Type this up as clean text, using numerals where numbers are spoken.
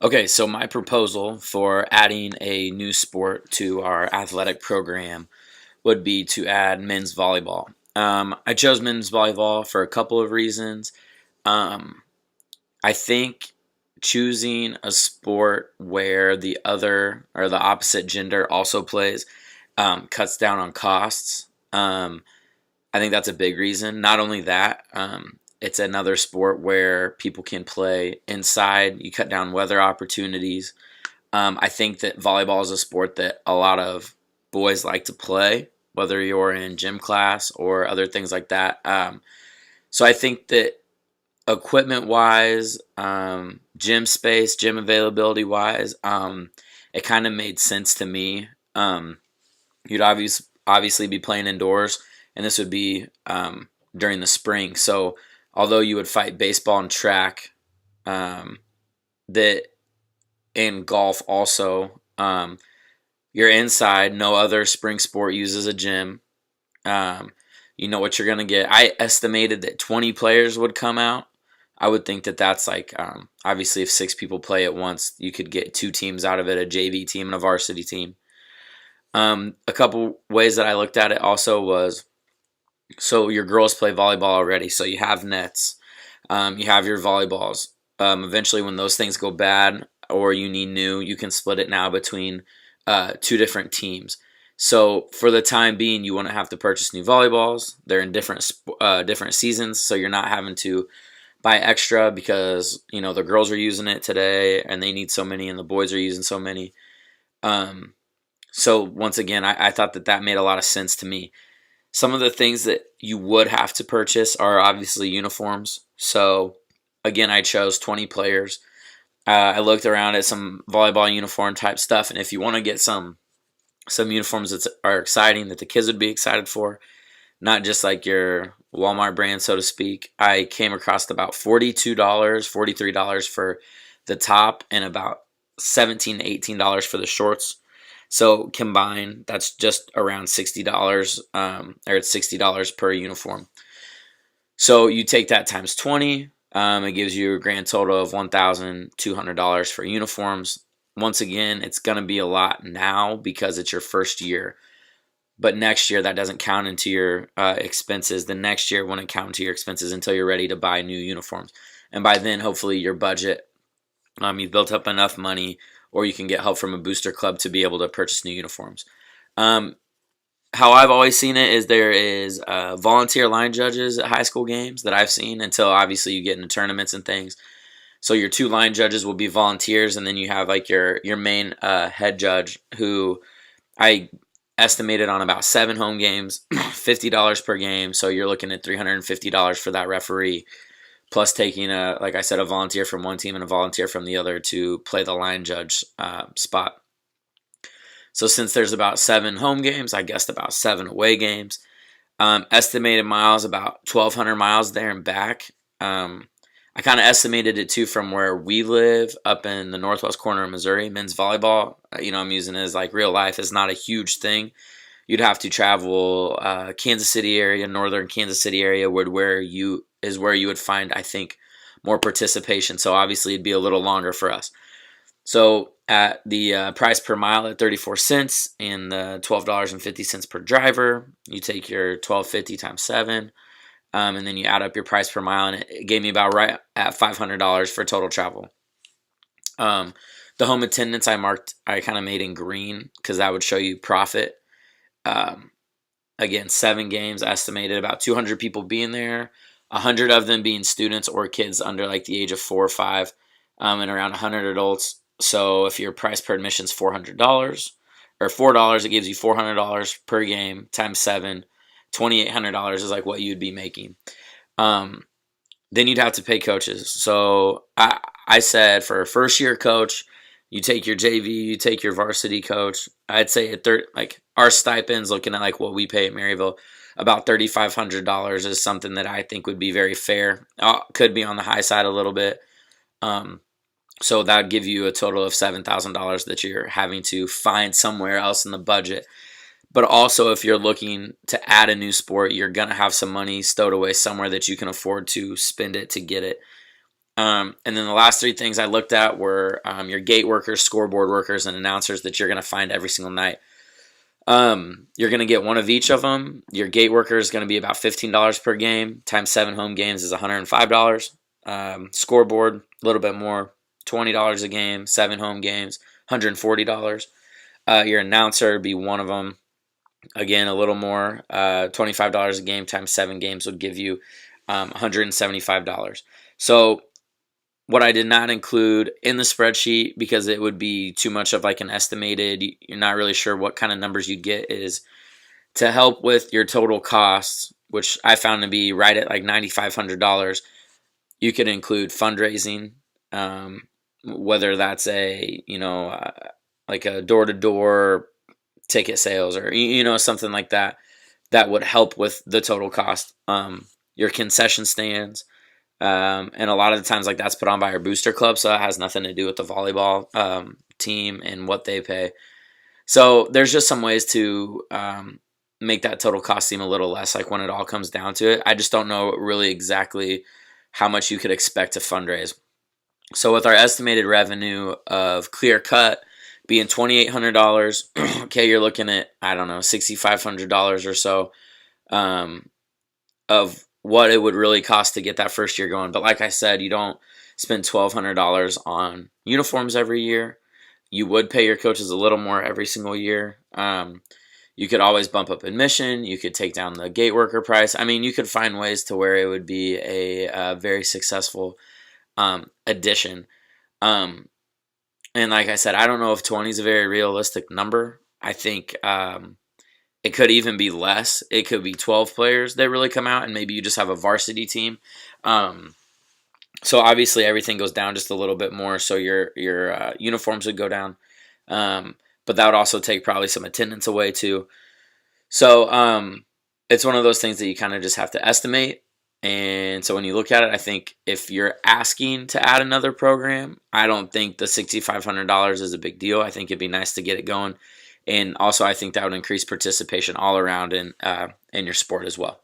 Okay, so my proposal for adding a new sport to our athletic program would be to add men's volleyball. I chose men's volleyball for a couple of reasons. Um, I think choosing a sport where the other or the opposite gender also plays cuts down on costs. I think that's a big reason. Not only that, it's another sport where people can play inside. You cut down weather opportunities. I think that volleyball is a sport that a lot of boys like to play, whether you're in gym class or other things like that. So I think that equipment wise, gym space, gym availability wise, it kind of made sense to me. You'd obviously be playing indoors, and this would be during the spring. So although you would fight baseball and track, um, that in golf also, you're inside. No other spring sport uses a gym. Um, you know what you're gonna get. I estimated that 20 players would come out. I would think that that's like obviously if six people play at once, you could get two teams out of it, a JV team and a varsity team. A couple ways that I looked at it also was so your girls play volleyball already, so you have nets, you have your volleyballs. Eventually, when those things go bad or you need new, you can split it now between two different teams. So for the time being, you wouldn't have to purchase new volleyballs. They're in different seasons, so you're not having to buy extra because the girls are using it today and they need so many, and the boys are using so many. Um, so once again, I thought that made a lot of sense to me. Some of the things that you would have to purchase are obviously uniforms. So again, I chose 20 players. I looked around at some volleyball uniform type stuff, and if you want to get some uniforms that are exciting that the kids would be excited for, not just like your Walmart brand, so to speak, I came across about $42, $43 for the top, and about $17 to $18 for the shorts. So combined, that's just around $60, or it's $60 per uniform. So you take that times 20, it gives you a grand total of $1,200 for uniforms. Once again, it's going to be a lot now because it's your first year. But next year, that doesn't count into your expenses. The next year won't count into your expenses until you're ready to buy new uniforms. And by then, hopefully, your budget, you've built up enough money, or you can get help from a booster club to be able to purchase new uniforms. Um, how I've always seen it is there is volunteer line judges at high school games that I've seen until obviously you get into tournaments and things. So your two line judges will be volunteers, and then you have like your main head judge who I estimated on about 7 home games, $50 per game. So you're looking at $350 for that referee, plus taking like I said, a volunteer from one team and a volunteer from the other to play the line judge spot. So since there's about 7 home games, I guessed about 7 away games. Estimated miles about 1,200 miles there and back. I kind of estimated it too from where we live up in the northwest corner of Missouri. Men's volleyball, I'm using it as like real life, is not a huge thing. You'd have to travel Kansas City area, northern Kansas City area, where you would find, I think, more participation. So obviously it'd be a little longer for us. So at the price per mile at 34 cents and the $12.50 per driver, you take your $12.50 times 7, and then you add up your price per mile, and it gave me about right at $500 for total travel. The home attendance I kind of made in green because that would show you profit. Again, 7 games, estimated about 200 people being there, 100 of them being students or kids under like the age of 4 or 5, and around 100 adults. So if your price per admission is $400 or $4, it gives you $400 per game times 7. $2,800 is like what you'd be making. Then you'd have to pay coaches. So I said for a first year coach, you take your JV, you take your varsity coach. I'd say like our stipends, looking at like what we pay at Maryville, about $3,500 is something that I think would be very fair. Could be on the high side a little bit. So that would give you a total of $7,000 that you're having to find somewhere else in the budget. But also, if you're looking to add a new sport, you're going to have some money stowed away somewhere that you can afford to spend it to get it. And then the last three things I looked at were your gate workers, scoreboard workers, and announcers that you're going to find every single night. You're going to get one of each of them. Your gate worker is going to be about $15 per game. Times 7 home games is $105. Scoreboard, a little bit more, $20 a game. 7 home games, $140. Your announcer would be one of them. Again, a little more, $25 a game times 7 games would give you $175. So what I did not include in the spreadsheet, because it would be too much of like an estimated, you're not really sure what kind of numbers you get, is to help with your total costs, which I found to be right at like $9,500. You could include fundraising, whether that's like a door-to-door ticket sales or something like that would help with the total cost. Your concession stands, and a lot of the times like that's put on by our booster club, so it has nothing to do with the volleyball team and what they pay. So there's just some ways to make that total cost seem a little less, like when it all comes down to it. I just don't know really exactly how much you could expect to fundraise. So with our estimated revenue of clear cut being $2,800, okay, you're looking at, I don't know, $6,500 or so of what it would really cost to get that first year going. But like I said, you don't spend $1,200 on uniforms every year. You would pay your coaches a little more every single year. You could always bump up admission. You could take down the gate worker price. I mean, you could find ways to where it would be a very successful addition. And like I said, I don't know if 20 is a very realistic number. I think it could even be less. It could be 12 players that really come out, and maybe you just have a varsity team. So obviously everything goes down just a little bit more, so your uniforms would go down. But that would also take probably some attendance away too. So it's one of those things that you kind of just have to estimate. And so when you look at it, I think if you're asking to add another program, I don't think the $6,500 is a big deal. I think it'd be nice to get it going. And also I think that would increase participation all around in your sport as well.